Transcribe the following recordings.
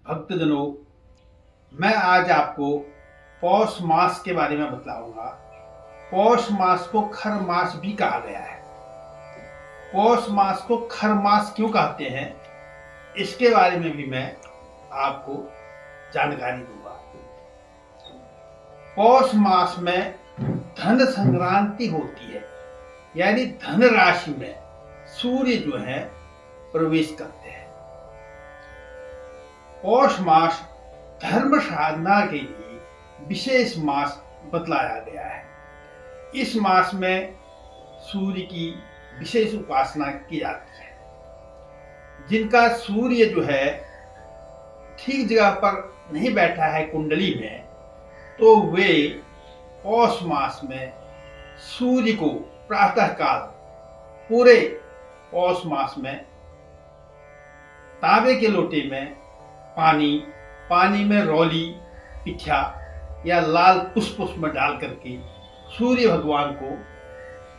भक्तजनों, मैं आज आपको पौष मास के बारे में बतलाऊंगा। पौष मास को खर मास भी कहा गया है। पौष मास को खर मास क्यों कहते हैं, इसके बारे में भी मैं आपको जानकारी दूंगा। पौष मास में धन संक्रांति होती है, यानी धन राशि में सूर्य जो है प्रवेश करते हैं। पौष मास धर्म साधना के लिए विशेष मास बतलाया गया है। इस मास में सूर्य की विशेष उपासना की जाती है। जिनका सूर्य जो है ठीक जगह पर नहीं बैठा है कुंडली में, तो वे पौष मास में सूर्य को प्रातः काल पूरे पौष मास में तांबे के लोटे में पानी में रौली, पिठा या लाल पुष्प उसमें डाल करके सूर्य भगवान को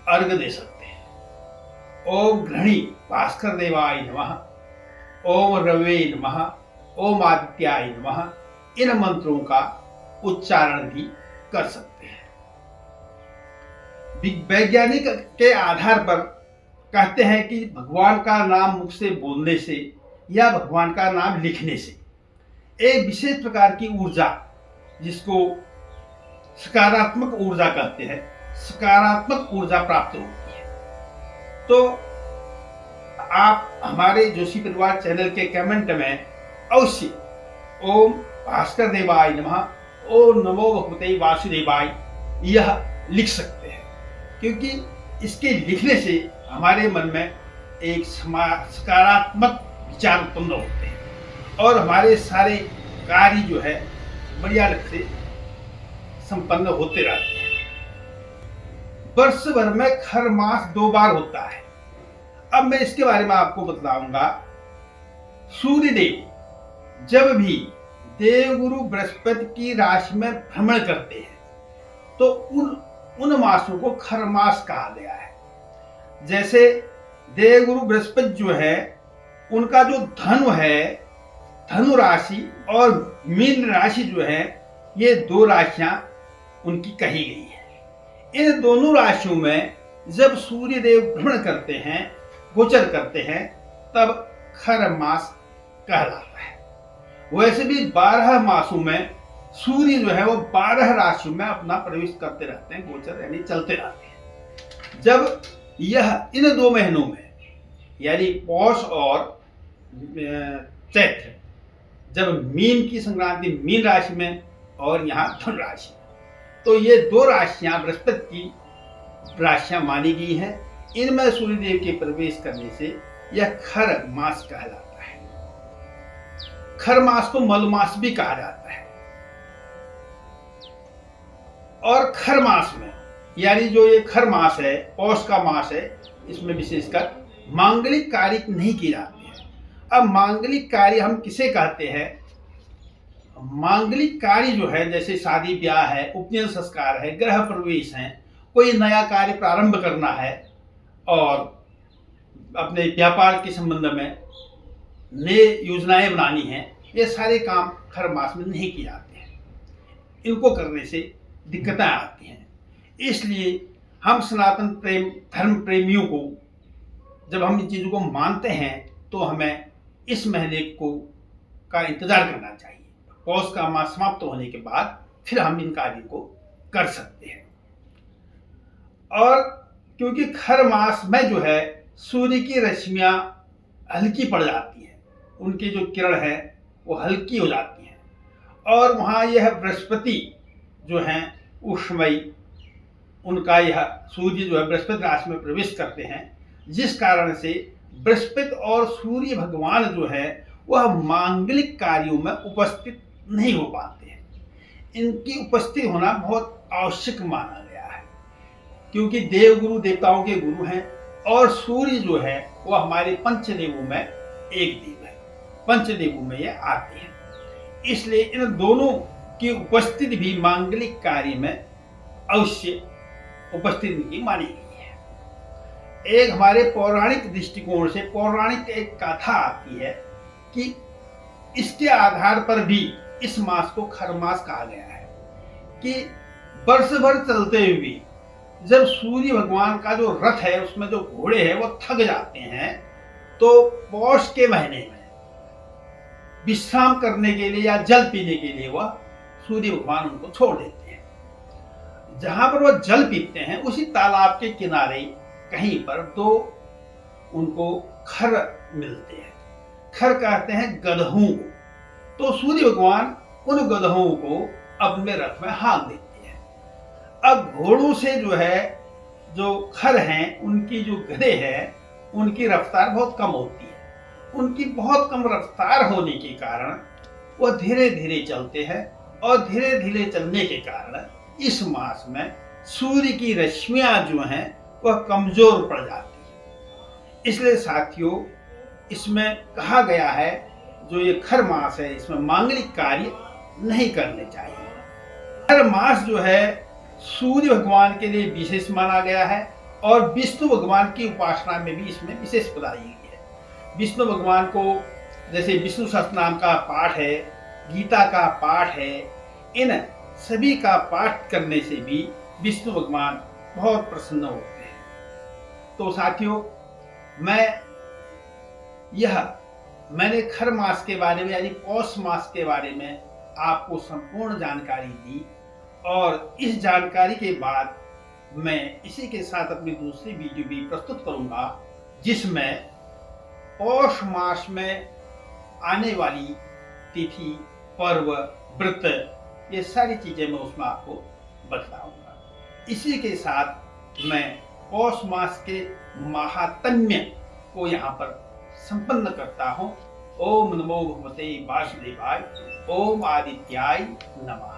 अर्घ्य दे सकते हैं। ओम घृणी भास्कर देवाय नमः, ओम रवे नमः, ओम आदित्याय नमः, इन मंत्रों का उच्चारण भी कर सकते हैं। वैज्ञानिक के आधार पर कहते हैं कि भगवान का नाम मुख से बोलने से या भगवान का नाम लिखने से एक विशेष प्रकार की ऊर्जा, जिसको सकारात्मक ऊर्जा कहते हैं, सकारात्मक ऊर्जा प्राप्त होती है। तो आप हमारे जोशी परिवार चैनल के कमेंट में अवश्य ओम भास्कर देवाय नमः, ओम नमो भगवते वासुदेवाय यह लिख सकते हैं, क्योंकि इसके लिखने से हमारे मन में एक सकारात्मक विचार उत्पन्न होते हैं और हमारे सारे कार्य जो है बढ़िया ढंग से संपन्न होते रहते हैं। वर्ष भर में खर मास 2 बार होता है। अब मैं इसके बारे में आपको बतलाऊंगा। सूर्यदेव जब भी देवगुरु बृहस्पति की राशि में भ्रमण करते हैं, तो उन मासों को खर मास कहा गया है। जैसे देवगुरु बृहस्पति जो है, उनका जो धनु है, धनु राशि और मीन राशि जो है, ये 2 राशियां उनकी कही गई है। इन दोनों राशियों में जब सूर्य देव भ्रमण करते हैं, गोचर करते हैं, तब खर मास कहलाता है। वैसे भी 12 मासों में सूर्य जो है वो 12 राशियों में अपना प्रवेश करते रहते हैं, गोचर यानी चलते रहते हैं। जब यह इन 2 महीनों में यानी पौष और चैत्र, जब मीन की संक्रांति मीन राशि में और यहाँ धनु राशि, तो ये 2 राशियां बृहस्पति की राशियां मानी गई हैं। इनमें सूर्यदेव के प्रवेश करने से यह खर मास कहलाता है। खर मास को मल मास भी कहा जाता है। और खर मास में, यानी जो ये खर मास है, पौष का मास है, इसमें विशेषकर मांगलिक कार्य नहीं किए जाते हैं। अब मांगलिक कार्य हम किसे कहते हैं? मांगलिक कार्य जो है, जैसे शादी ब्याह है, उपनयन संस्कार है, गृह प्रवेश है, कोई नया कार्य प्रारंभ करना है और अपने व्यापार के संबंध में नए योजनाएं बनानी हैं, ये सारे काम खर मास में नहीं किए जाते हैं। इनको करने से दिक्कतें आती हैं। इसलिए हम सनातन धर्म प्रेमियों को, जब हम इन चीज़ों को मानते हैं, तो हमें इस महीने का इंतजार करना चाहिए। पौष का मास समाप्त होने के बाद फिर हम इन कार्यों को कर सकते हैं। और क्योंकि खर मास में जो है सूर्य की रश्मियां हल्की पड़ जाती हैं, उनकी जो किरण है वो हल्की हो जाती हैं, और वहाँ यह बृहस्पति जो हैं उस समय उनका यह सूर्य जो है बृहस्पति राशि में प्रवेश करते हैं, जिस कारण से बृहस्पति और सूर्य भगवान जो है वह मांगलिक कार्यों में उपस्थित नहीं हो पाते हैं। इनकी उपस्थिति होना बहुत आवश्यक माना गया है, क्योंकि देवगुरु देवताओं के गुरु हैं और सूर्य जो है वह हमारे पंचदेवों में एक देव है। पंचदेवों में ये आते हैं। इसलिए इन दोनों की उपस्थिति भी मांगलिक कार्य में अवश्य उपस्थिति मानी गई है। एक हमारे पौराणिक दृष्टिकोण से पौराणिक एक कथा आती है कि इसके आधार पर भी इस मास को खर मास कहा गया है कि वर्ष भर चलते हुए भी जब सूर्य भगवान का जो रथ है उसमें जो घोड़े हैं वो थक जाते हैं, तो पौष के महीने में विश्राम करने के लिए या जल पीने के लिए वह सूर्य भगवान उनको छोड़ देते हैं। जहां पर वह जल पीते हैं उसी तालाब के किनारे कहीं पर दो उनको खर मिलते हैं। खर कहते हैं गधों को। तो सूर्य भगवान उन गधों को अपने रथ में हाँक देते हैं। अब घोड़ों से जो है, जो खर हैं, उनकी जो गधे हैं, उनकी रफ्तार बहुत कम होती है। उनकी बहुत कम रफ्तार होने के कारण वह धीरे धीरे चलते हैं और धीरे धीरे चलने के कारण इस मास में सूर्य की रश्मियां जो हैं वह कमजोर पड़ जाती है। इसलिए साथियों, इसमें कहा गया है जो ये खर मास है इसमें मांगलिक कार्य नहीं करने चाहिए। खर मास जो है सूर्य भगवान के लिए विशेष माना गया है और विष्णु भगवान की उपासना में भी इसमें विशेष बताई गई है। विष्णु भगवान को जैसे विष्णु सहस्त्रनाम का पाठ है, गीता का पाठ है, इन सभी का पाठ करने से भी विष्णु भगवान बहुत प्रसन्न होते हैं। तो साथियों, मैंने खर मास के बारे में यानी पौष मास के बारे में आपको संपूर्ण जानकारी दी और इस जानकारी के बाद मैं इसी के साथ अपनी दूसरी वीडियो भी प्रस्तुत करूंगा जिसमें पौष मास में आने वाली तिथि, पर्व, व्रत, ये सारी चीजें मैं उसमें आपको बतलाऊंगा। इसी के साथ मैं पौष मास के महात्म्य को यहाँ पर संपन्न करता हूँ। ओम नमो भगवते वासुदेवाय। ओम आदित्याय नमः।